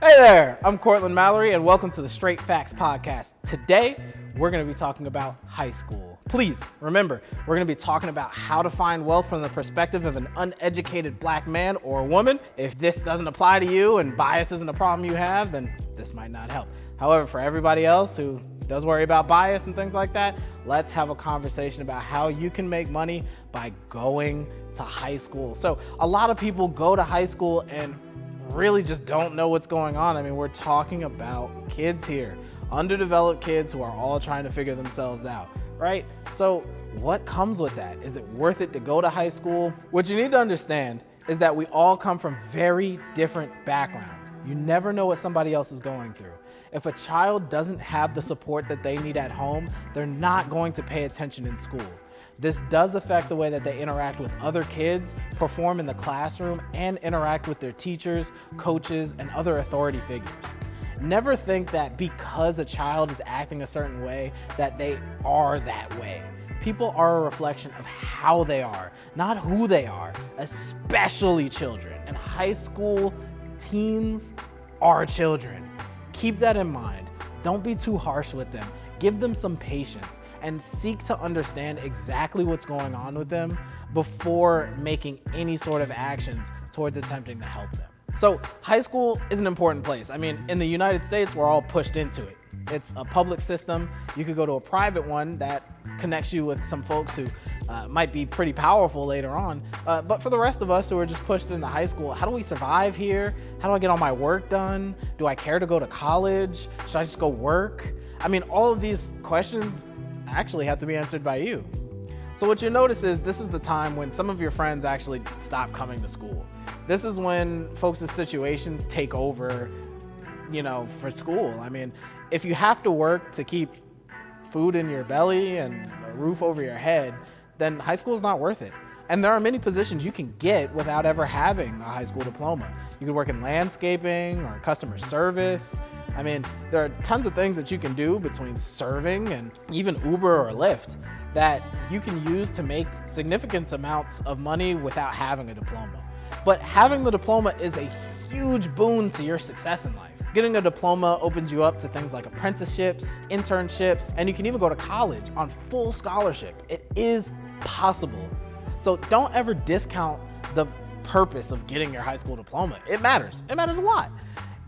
Hey there, I'm Cortland Mallory, and welcome to the Straight Facts Podcast. Today, we're going to be talking about high school. Please remember, we're going to be talking about how to find wealth from the perspective of an uneducated black man or woman. If this doesn't apply to you and bias isn't a problem you have, then this might not help. However, for everybody else who does worry about bias and things like that, let's have a conversation about how you can make money by going to high school. So a lot of people go to high school and really just don't know what's going on. I mean, we're talking about kids here, underdeveloped kids who are all trying to figure themselves out, right? So what comes with that? Is it worth it to go to high school? What you need to understand is that we all come from very different backgrounds. You never know what somebody else is going through. If a child doesn't have the support that they need at home, they're not going to pay attention in school. This does affect the way that they interact with other kids, perform in the classroom, and interact with their teachers, coaches, and other authority figures. Never think that because a child is acting a certain way, that they are that way. People are a reflection of how they are, not who they are, especially children. And high school teens are children. Keep that in mind. Don't be too harsh with them. Give them some patience and seek to understand exactly what's going on with them before making any sort of actions towards attempting to help them. So high school is an important place. I mean, in the United States, we're all pushed into it. It's a public system. You could go to a private one that connects you with some folks who might be pretty powerful later on. But for the rest of us who are just pushed into high school, how do we survive here? How do I get all my work done? Do I care to go to college? Should I just go work? I mean, all of these questions actually have to be answered by you. So what you notice is this is the time when some of your friends actually stop coming to school. This is when folks' situations take over, for school. I mean, if you have to work to keep food in your belly and a roof over your head, then high school is not worth it. And there are many positions you can get without ever having a high school diploma. You could work in landscaping or customer service. I mean, there are tons of things that you can do between serving and even Uber or Lyft that you can use to make significant amounts of money without having a diploma. But having the diploma is a huge boon to your success in life. Getting a diploma opens you up to things like apprenticeships, internships, and you can even go to college on full scholarship. It is possible. So don't ever discount the purpose of getting your high school diploma. It matters. It matters a lot.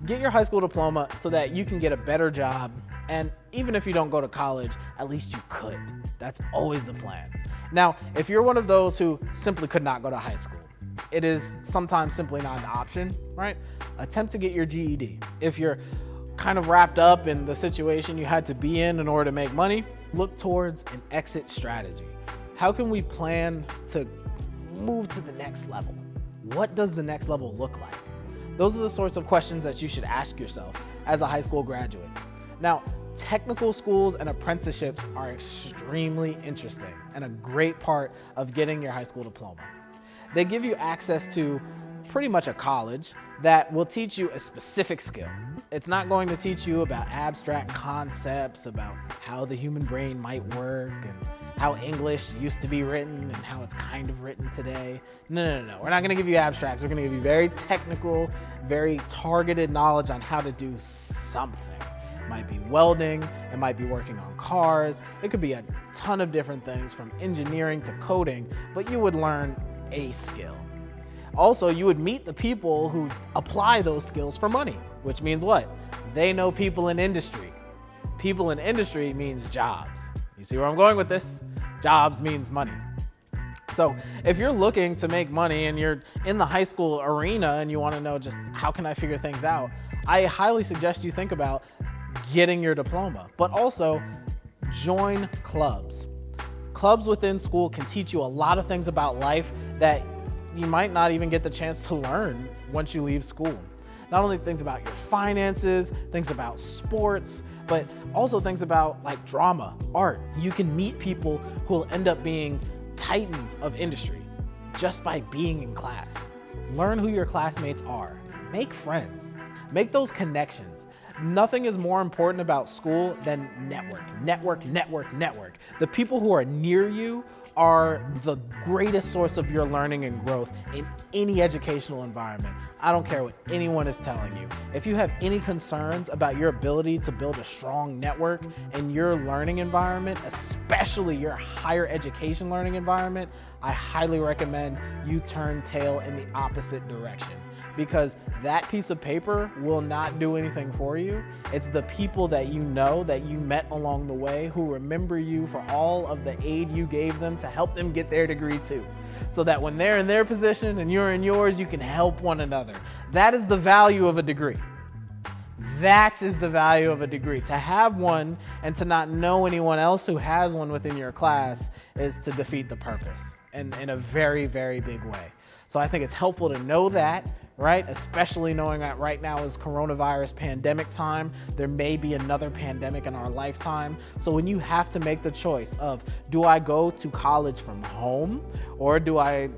Get your high school diploma so that you can get a better job. And even if you don't go to college, at least you could. That's always the plan. Now, if you're one of those who simply could not go to high school, it is sometimes simply not an option, right? Attempt to get your GED. If you're kind of wrapped up in the situation you had to be in order to make money, look towards an exit strategy. How can we plan to move to the next level? What does the next level look like? Those are the sorts of questions that you should ask yourself as a high school graduate. Now, technical schools and apprenticeships are extremely interesting and a great part of getting your high school diploma. They give you access to pretty much a college that will teach you a specific skill. It's not going to teach you about abstract concepts, about how the human brain might work and how English used to be written and how it's kind of written today. No. We're not going to give you abstracts. We're going to give you very technical, very targeted knowledge on how to do something. It might be welding, it might be working on cars, it could be a ton of different things from engineering to coding, but you would learn a skill. Also, you would meet the people who apply those skills for money, which means what? They know people in industry. People in industry means jobs. You see where I'm going with this? Jobs means money. So if you're looking to make money and you're in the high school arena and you want to know just how can I figure things out, I highly suggest you think about getting your diploma, but also join clubs. Clubs within school can teach you a lot of things about life that you might not even get the chance to learn once you leave school. Not only things about your finances, things about sports, but also things about like drama, art. You can meet people who will end up being titans of industry just by being in class. Learn who your classmates are. Make friends. Make those connections. Nothing is more important about school than network. The people who are near you are the greatest source of your learning and growth in any educational environment. I don't care what anyone is telling you. If you have any concerns about your ability to build a strong network in your learning environment, especially your higher education learning environment, I highly recommend you turn tail in the opposite direction, because that piece of paper will not do anything for you. It's the people that you know, that you met along the way, who remember you for all of the aid you gave them to help them get their degree too. So that when they're in their position and you're in yours, you can help one another. That is the value of a degree. That is the value of a degree. To have one and to not know anyone else who has one within your class is to defeat the purpose in a very, very big way. So I think it's helpful to know that, right? Especially knowing that right now is coronavirus pandemic time. There may be another pandemic in our lifetime. So when you have to make the choice of, do I go to college from home or do I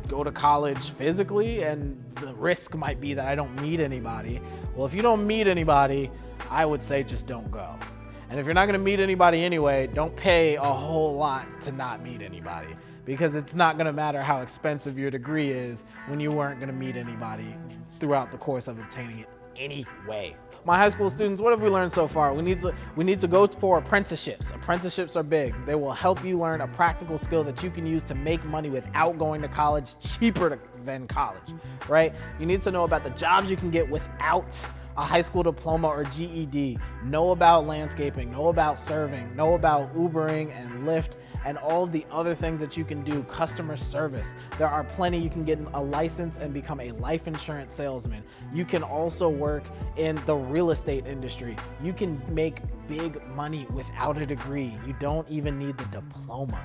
go to college physically, and the risk might be that I don't meet anybody? Well, if you don't meet anybody, I would say just don't go. And if you're not gonna meet anybody anyway, don't pay a whole lot to not meet anybody, because it's not gonna matter how expensive your degree is when you weren't gonna meet anybody throughout the course of obtaining it anyway. My high school students, what have we learned so far? We need to go for apprenticeships. Apprenticeships are big. They will help you learn a practical skill that you can use to make money without going to college, cheaper than college, right? You need to know about the jobs you can get without a high school diploma or GED. Know about landscaping, know about serving, know about Ubering and Lyft, and all the other things that you can do, customer service. There are plenty. You can get a license and become a life insurance salesman. You can also work in the real estate industry. You can make big money without a degree. You don't even need the diploma.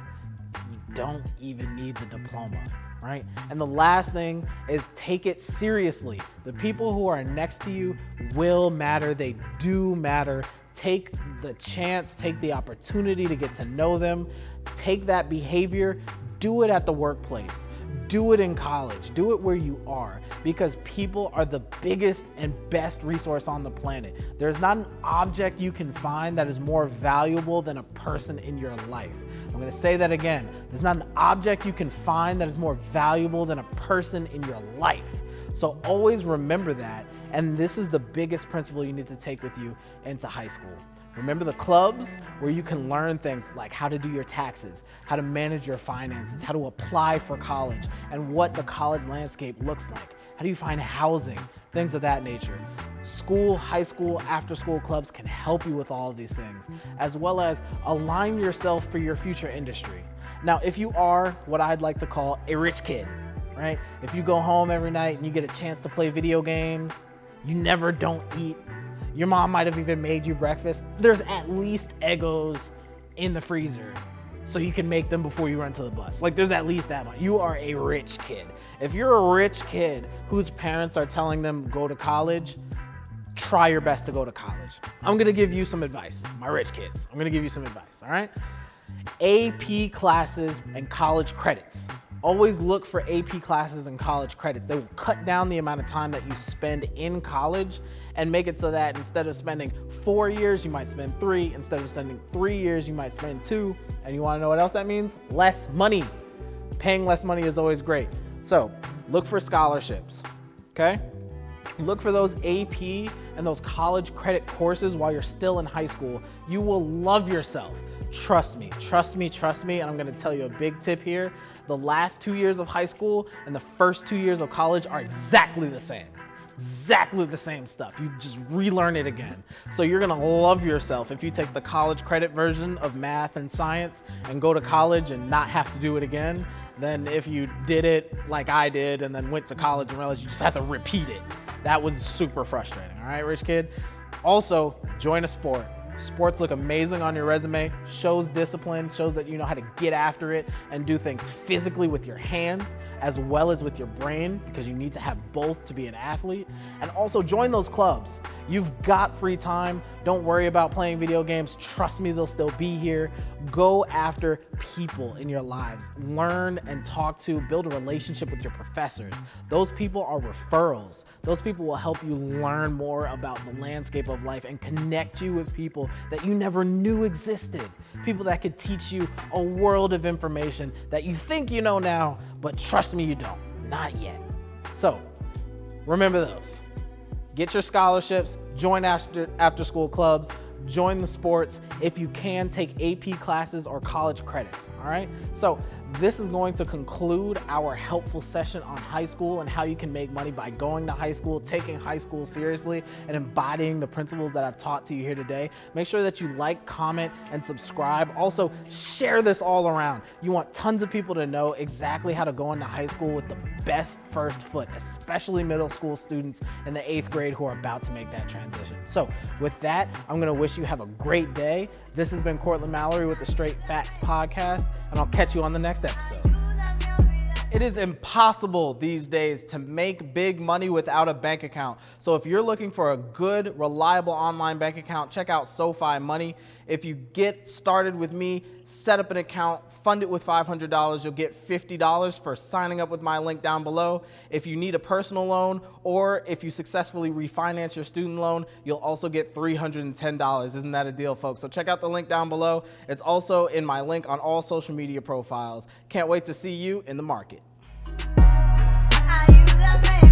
Right? And the last thing is, take it seriously. The people who are next to you will matter. They do matter. Take the chance, take the opportunity to get to know them. Take that behavior, do it at the workplace, do it in college, do it where you are, because people are the biggest and best resource on the planet. There's not an object you can find that is more valuable than a person in your life. I'm gonna say that again. There's not an object you can find that is more valuable than a person in your life. So always remember that. And this is the biggest principle you need to take with you into high school. Remember the clubs where you can learn things like how to do your taxes, how to manage your finances, how to apply for college, and what the college landscape looks like. How do you find housing, things of that nature. School, high school, after school clubs can help you with all of these things, as well as align yourself for your future industry. Now, if you are what I'd like to call a rich kid, right? If you go home every night and you get a chance to play video games, you never don't eat, your mom might have even made you breakfast, there's at least Eggos in the freezer so you can make them before you run to the bus. Like, there's at least that much. You are a rich kid. If you're a rich kid whose parents are telling them go to college, try your best to go to college. I'm gonna give you some advice, my rich kids. I'm gonna give you some advice, all right? AP classes and college credits. Always look for AP classes and college credits. They will cut down the amount of time that you spend in college and make it so that instead of spending 4 years, you might spend 3. Instead of spending 3 years, you might spend 2. And you wanna know what else that means? Less money. Paying less money is always great. So look for scholarships, okay? Look for those AP and those college credit courses while you're still in high school. You will love yourself. Trust me. And I'm gonna tell you a big tip here. The last 2 years of high school and the first 2 years of college are exactly the same. Exactly the same stuff. You just relearn it again. So you're gonna love yourself if you take the college credit version of math and science and go to college and not have to do it again, than if you did it like I did and then went to college and realized you just have to repeat it. That was super frustrating, all right, rich kid? Also, join a sport. Sports look amazing on your resume, shows discipline, shows that you know how to get after it and do things physically with your hands, as well as with your brain, because you need to have both to be an athlete. And also join those clubs. You've got free time. Don't worry about playing video games. Trust me, they'll still be here. Go after people in your lives. Learn and talk to, build a relationship with your professors. Those people are referrals. Those people will help you learn more about the landscape of life and connect you with people that you never knew existed. People that could teach you a world of information that you think you know now, but trust me, you don't. Not yet. So remember those. Get your scholarships, join after school clubs, join the sports. If you can, take AP classes or college credits, all right? So this is going to conclude our helpful session on high school and how you can make money by going to high school, taking high school seriously, and embodying the principles that I've taught to you here today. Make sure that you like, comment, and subscribe. Also, share this all around. You want tons of people to know exactly how to go into high school with the best first foot, especially middle school students in the 8th grade who are about to make that transition. So with that, I'm gonna wish you have a great day. This has been Cortland Mallory with the Straight Facts Podcast, and I'll catch you on the next episode. It is impossible these days to make big money without a bank account. So if you're looking for a good, reliable online bank account, check out Sofi Money. If you get started with me, set up an account, fund it with $500, you'll get $50 for signing up with my link down below. If you need a personal loan, or if you successfully refinance your student loan, you'll also get $310. Isn't that a deal, folks? So check out the link down below. It's also in my link on all social media profiles. Can't wait to see you in the market. Are you the man?